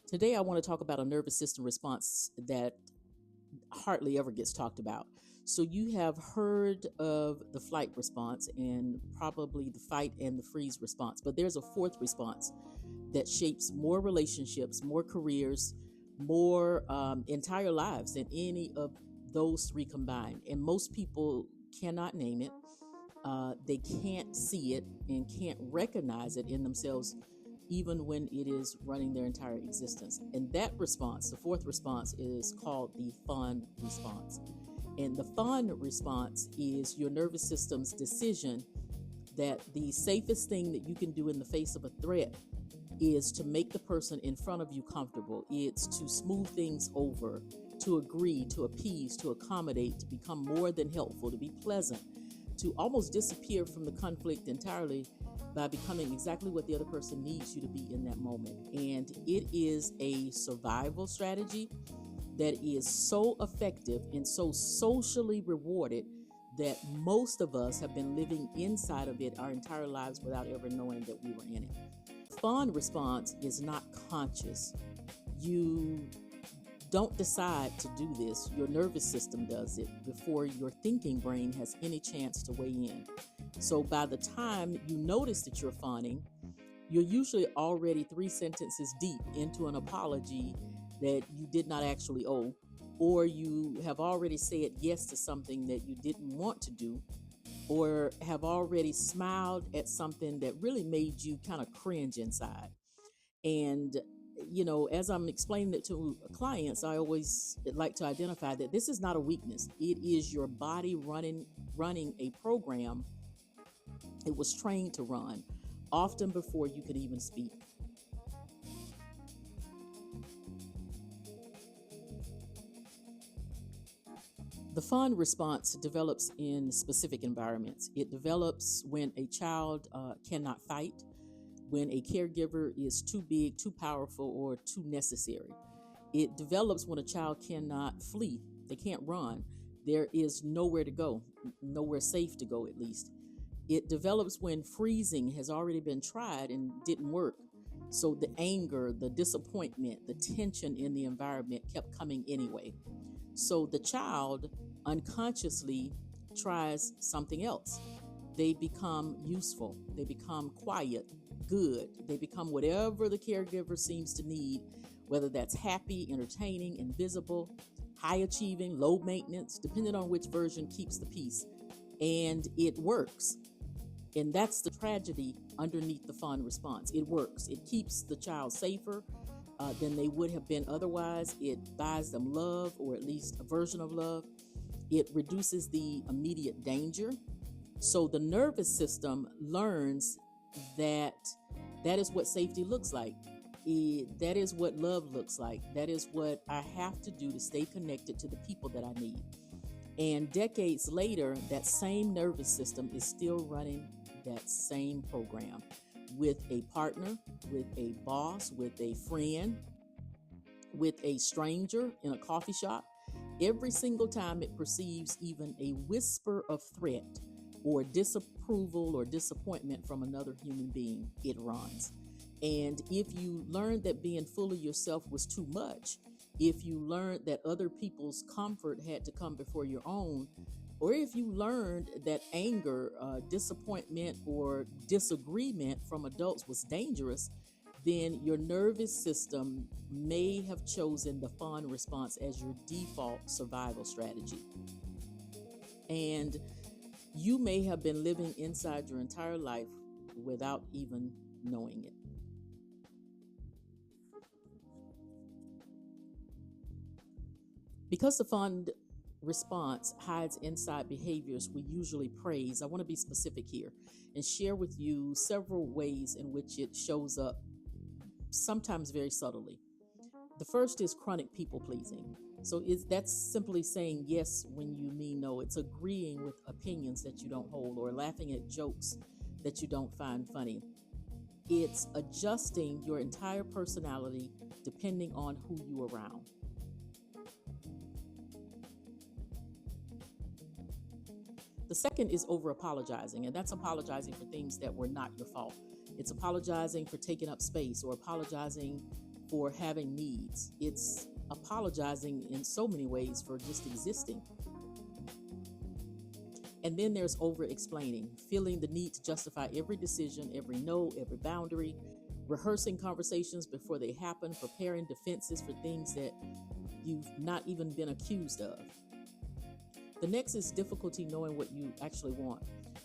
Today, I want to talk about a nervous system response that hardly ever gets talked about. So, you have heard of the flight response and probably the fight and the freeze response, but there's a fourth response that shapes more relationships, more careers, more entire lives than any of those three combined. And most people cannot name it, they can't see it, and can't recognize it in themselves even when it is running their entire existence. And that response, the fourth response, is called the fawn response. And the fawn response is your nervous system's decision that the safest thing that you can do in the face of a threat is to make the person in front of you comfortable. It's to smooth things over, to agree, to appease, to accommodate, to become more than helpful, to be pleasant, to almost disappear from the conflict entirely by becoming exactly what the other person needs you to be in that moment. And it is a survival strategy that is so effective and so socially rewarded that most of us have been living inside of it our entire lives without ever knowing that we were in it. Fawn response is not conscious. You don't decide to do this. Your nervous system does it before your thinking brain has any chance to weigh in. So by the time you notice that you're fawning, you're usually already three sentences deep into an apology that you did not actually owe, or you have already said yes to something that you didn't want to do, or have already smiled at something that really made you kind of cringe inside. And as I'm explaining it to clients, I always like to identify that this is not a weakness. It is your body running a program it was trained to run, often before you could even speak. The fawn response develops in specific environments. It develops when a child cannot fight, when a caregiver is too big, too powerful, or too necessary. It develops when a child cannot flee, they can't run. There is nowhere to go, nowhere safe to go, at least. It develops when freezing has already been tried and didn't work. So the anger, the disappointment, the tension in the environment kept coming anyway. So the child unconsciously tries something else. They become useful, they become quiet, good, they become whatever the caregiver seems to need, whether that's happy, entertaining, invisible, high achieving, low maintenance, depending on which version keeps the peace. And it works. And that's the tragedy underneath the fawn response. It works. It keeps the child safer than they would have been otherwise. It buys them love, or at least a version of love. It reduces the immediate danger. So the nervous system learns that that is what safety looks like. That is what love looks like. That is what I have to do to stay connected to the people that I need. And decades later, that same nervous system is still running that same program with a partner, with a boss, with a friend, with a stranger in a coffee shop. Every single time it perceives even a whisper of threat or disapproval or disappointment from another human being, it runs. And if you learned that being full of yourself was too much, if you learned that other people's comfort had to come before your own, or if you learned that anger, disappointment, or disagreement from adults was dangerous, then your nervous system may have chosen the fawn response as your default survival strategy. And you may have been living inside your entire life without even knowing it. Because the fawn response hides inside behaviors we usually praise, I want to be specific here and share with you several ways in which it shows up, sometimes very subtly. The first is chronic people pleasing. So that's simply saying yes when you mean no. It's agreeing with opinions that you don't hold, or laughing at jokes that you don't find funny. It's adjusting your entire personality depending on who you're around. The second is over apologizing, and that's apologizing for things that were not your fault. It's apologizing for taking up space, or apologizing for having needs. It's apologizing in so many ways for just existing. And then there's over explaining, feeling the need to justify every decision, every no, every boundary, rehearsing conversations before they happen, preparing defenses for things that you've not even been accused of. The next is difficulty knowing what you actually want.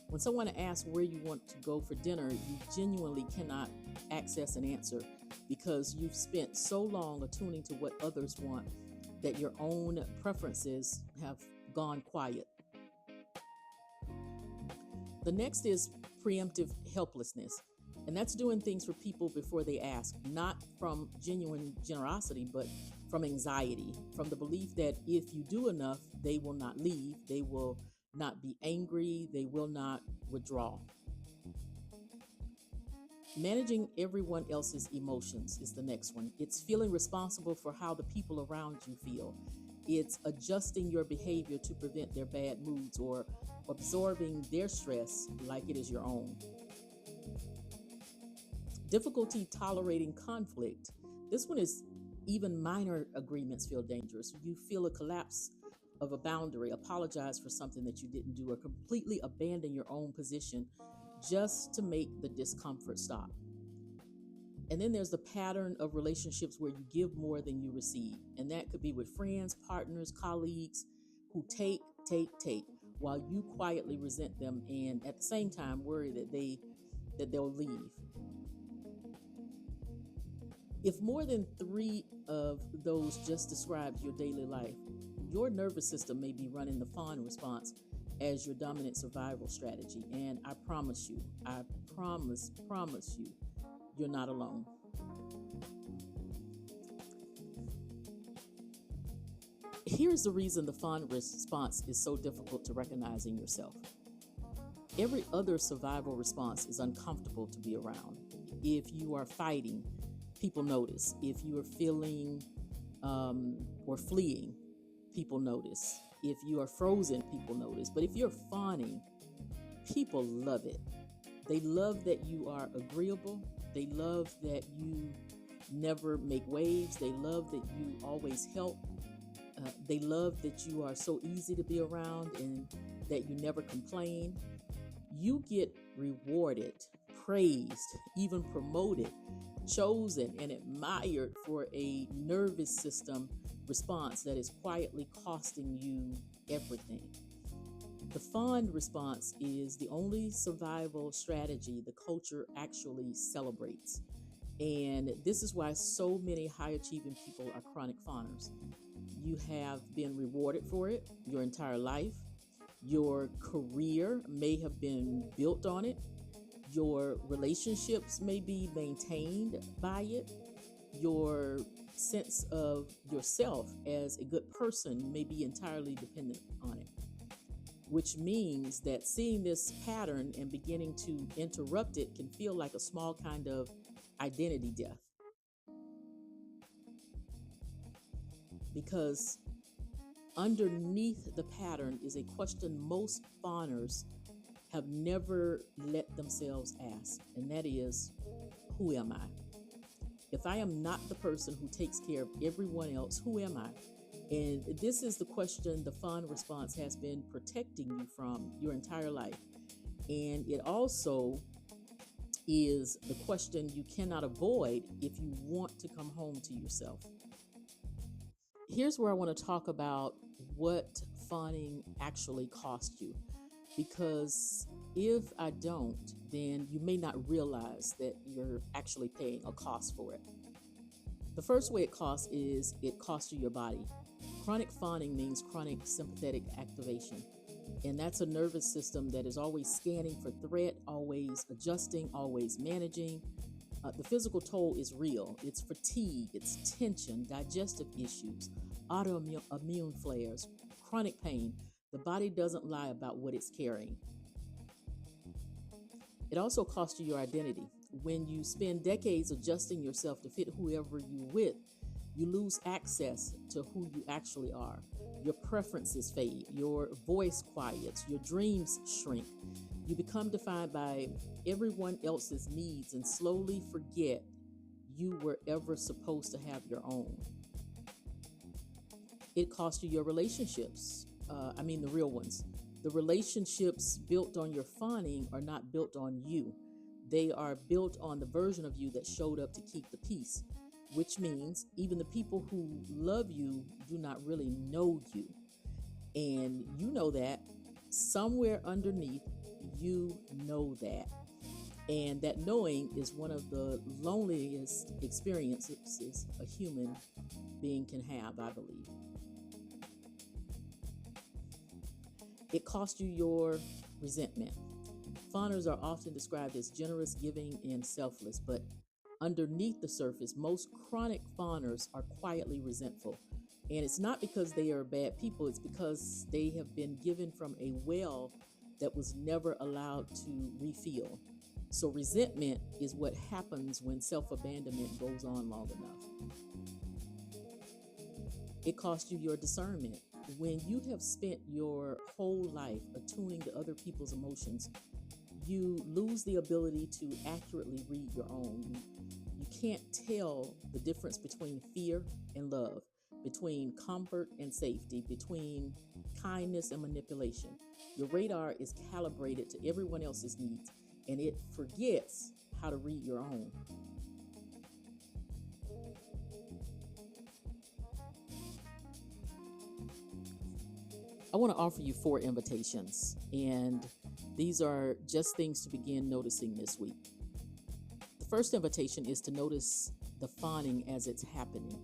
When someone asks where you want to go for dinner, you genuinely cannot access an answer because you've spent so long attuning to what others want that your own preferences have gone quiet. The next is preemptive helplessness, and that's doing things for people before they ask, not from genuine generosity, but from anxiety, from the belief that if you do enough, they will not leave, they will not be angry, they will not withdraw. Managing everyone else's emotions is the next one. It's feeling responsible for how the people around you feel. It's adjusting your behavior to prevent their bad moods or absorbing their stress like it is your own. Difficulty tolerating conflict. This one is even minor agreements feel dangerous. You feel a collapse of a boundary, apologize for something that you didn't do, or completely abandon your own position just to make the discomfort stop. And then there's the pattern of relationships where you give more than you receive. And that could be with friends, partners, colleagues who take, while you quietly resent them and at the same time worry that they'll leave. If more than 3 of those just describes your daily life, your nervous system may be running the fawn response as your dominant survival strategy. And I promise you, you're not alone. Here's the reason the fawn response is so difficult to recognize in yourself. Every other survival response is uncomfortable to be around. If you are fighting, people notice. If you are feeling or fleeing, people notice. If you are frozen, people notice. But if you're fawning, people love it. They love that you are agreeable. They love that you never make waves. They love that you always help. They love that you are so easy to be around and that you never complain. You get rewarded, praised, even promoted, chosen, and admired for a nervous system response that is quietly costing you everything. The fawn response is the only survival strategy the culture actually celebrates. And this is why so many high-achieving people are chronic fawners. You have been rewarded for it your entire life. Your career may have been built on it. Your relationships may be maintained by it. Your sense of yourself as a good person may be entirely dependent on it. Which means that seeing this pattern and beginning to interrupt it can feel like a small kind of identity death. Because underneath the pattern is a question most fawners have never let themselves ask, and that is, who am I? If I am not the person who takes care of everyone else, who am I? And this is the question the fawn response has been protecting you from your entire life. And it also is the question you cannot avoid if you want to come home to yourself. Here's where I want to talk about what fawning actually cost you. Because if I don't, then you may not realize that you're actually paying a cost for it. The first way it costs is it costs you your body. Chronic fawning means chronic sympathetic activation. And that's a nervous system that is always scanning for threat, always adjusting, always managing. The physical toll is real. It's fatigue, it's tension, digestive issues, autoimmune flares, chronic pain. The body doesn't lie about what it's carrying. It also costs you your identity. When you spend decades adjusting yourself to fit whoever you're with, you lose access to who you actually are. Your preferences fade, your voice quiets, your dreams shrink. You become defined by everyone else's needs and slowly forget you were ever supposed to have your own. It cost you your relationships. The real ones. The relationships built on your fawning are not built on you. They are built on the version of you that showed up to keep the peace, which means even the people who love you do not really know you. And you know that somewhere underneath, you know that. And that knowing is one of the loneliest experiences a human being can have, I believe. It costs you your resentment. Fawners are often described as generous, giving, and selfless, but underneath the surface, most chronic fawners are quietly resentful. And it's not because they are bad people, it's because they have been given from a well that was never allowed to refill. So resentment is what happens when self-abandonment goes on long enough. It costs you your discernment. When you have spent your whole life attuning to other people's emotions, you lose the ability to accurately read your own. You can't tell the difference between fear and love, between comfort and safety, between kindness and manipulation. Your radar is calibrated to everyone else's needs, and it forgets how to read your own. I want to offer you 4 invitations, and these are just things to begin noticing this week. The first invitation is to notice the fawning as it's happening,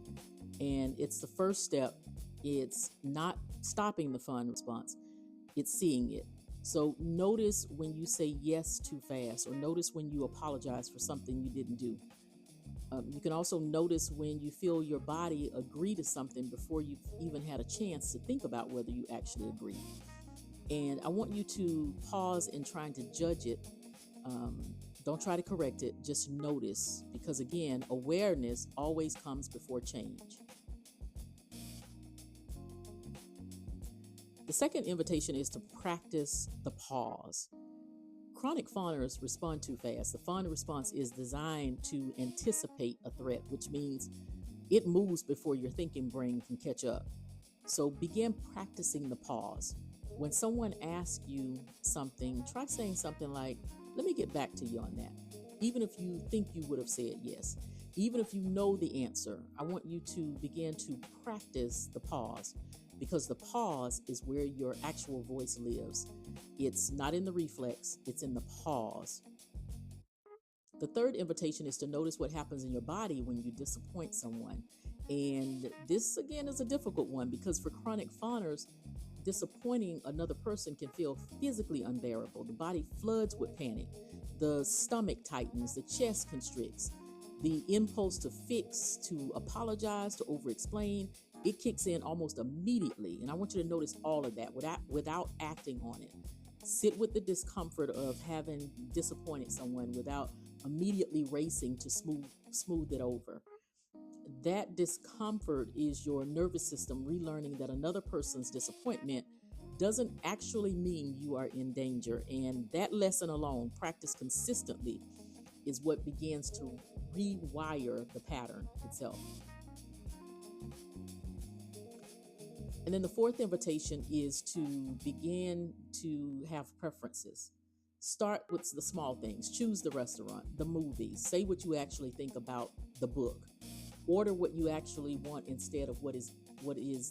and it's the first step. It's not stopping the fawn response, it's seeing it. So notice when you say yes too fast, or notice when you apologize for something you didn't do. You can also notice when you feel your body agree to something before you've even had a chance to think about whether you actually agree. And I want you to pause in trying to judge it. Don't try to correct it, just notice, because again, awareness always comes before change. The second invitation is to practice the pause. Chronic fawners respond too fast. The fawn response is designed to anticipate a threat, which means it moves before your thinking brain can catch up. So begin practicing the pause. When someone asks you something, try saying something like, "Let me get back to you on that." Even if you think you would have said yes, even if you know the answer, I want you to begin to practice the pause, because the pause is where your actual voice lives. It's not in the reflex, it's in the pause. The third invitation is to notice what happens in your body when you disappoint someone. And this, again, is a difficult one because for chronic fawners, disappointing another person can feel physically unbearable. The body floods with panic. The stomach tightens, the chest constricts. The impulse to fix, to apologize, to over-explain, it kicks in almost immediately. And I want you to notice all of that without acting on it. Sit with the discomfort of having disappointed someone without immediately racing to smooth it over. That discomfort is your nervous system relearning that another person's disappointment doesn't actually mean you are in danger. And that lesson alone, practiced consistently, is what begins to rewire the pattern itself. And then the fourth invitation is to begin to have preferences. Start with the small things. Choose the restaurant, the movie. Say what you actually think about the book. Order what you actually want instead of what is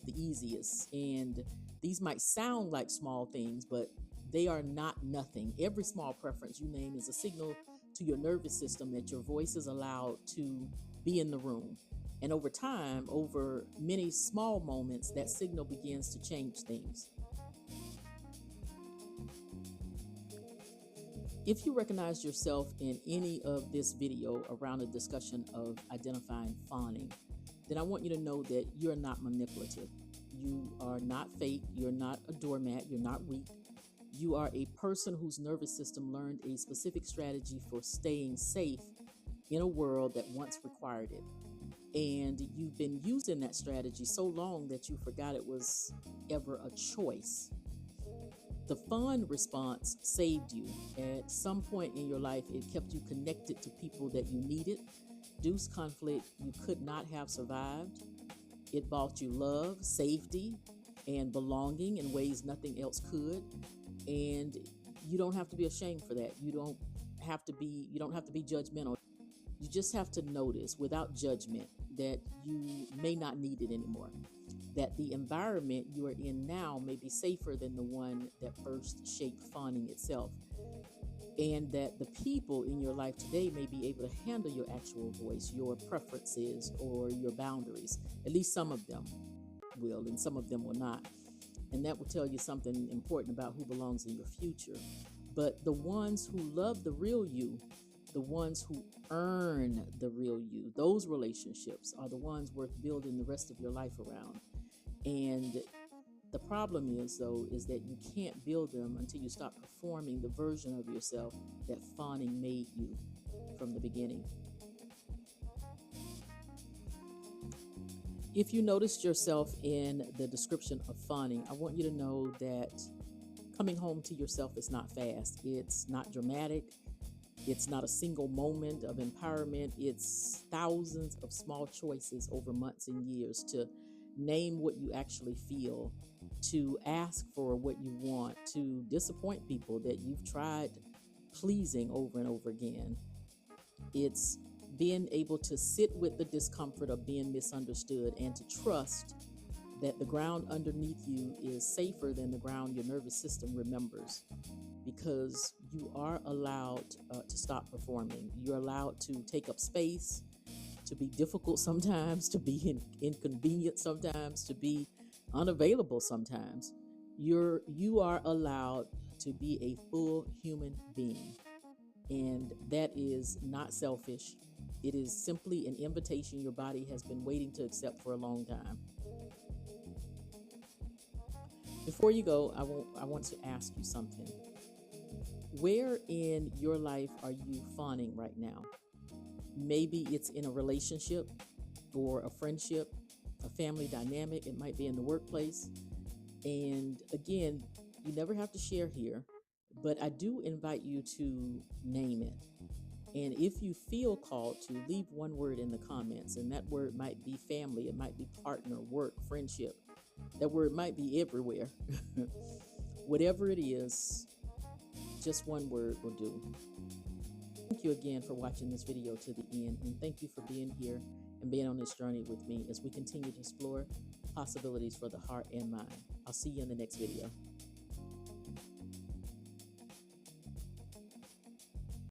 the easiest. And these might sound like small things, but they are not nothing. Every small preference you name is a signal to your nervous system that your voice is allowed to be in the room. And over time, over many small moments, that signal begins to change things. If you recognize yourself in any of this video around a discussion of identifying fawning, then I want you to know that you're not manipulative. You are not fake. You're not a doormat. You're not weak. You are a person whose nervous system learned a specific strategy for staying safe in a world that once required it. And you've been using that strategy so long that you forgot it was ever a choice. The fawn response saved you. At some point in your life, it kept you connected to people that you needed. Deuce conflict, you could not have survived. It brought you love, safety, and belonging in ways nothing else could. And you don't have to be ashamed for that. You don't have to be judgmental. You just have to notice without judgment that you may not need it anymore. That the environment you are in now may be safer than the one that first shaped fawning itself. And that the people in your life today may be able to handle your actual voice, your preferences, or your boundaries. At least some of them will, and some of them will not. And that will tell you something important about who belongs in your future. But the ones who love the real you, the ones who earn the real you, those relationships are the ones worth building the rest of your life around. And the problem is, though, is that you can't build them until you stop performing the version of yourself that fawning made you from the beginning. If you noticed yourself in the description of fawning, I want you to know that coming home to yourself is not fast. It's not dramatic. It's not a single moment of empowerment. It's thousands of small choices over months and years to name what you actually feel, to ask for what you want, to disappoint people that you've tried pleasing over and over again. It's being able to sit with the discomfort of being misunderstood and to trust that the ground underneath you is safer than the ground your nervous system remembers, because you are allowed to stop performing. You're allowed to take up space, to be difficult sometimes, to be inconvenient sometimes, to be unavailable sometimes. You are allowed to be a full human being. And that is not selfish. It is simply an invitation your body has been waiting to accept for a long time. Before you go, I want to ask you something. Where in your life are you fawning right now? Maybe it's in a relationship or a friendship, a family dynamic. It might be in the workplace. And again, you never have to share here, but I do invite you to name it. And if you feel called to, leave one word in the comments, and that word might be family, it might be partner, work, friendship. That word might be everywhere. Whatever it is, just one word will do. Thank you again for watching this video to the end, and thank you for being here and being on this journey with me as we continue to explore possibilities for the heart and mind. I'll see you in the next video.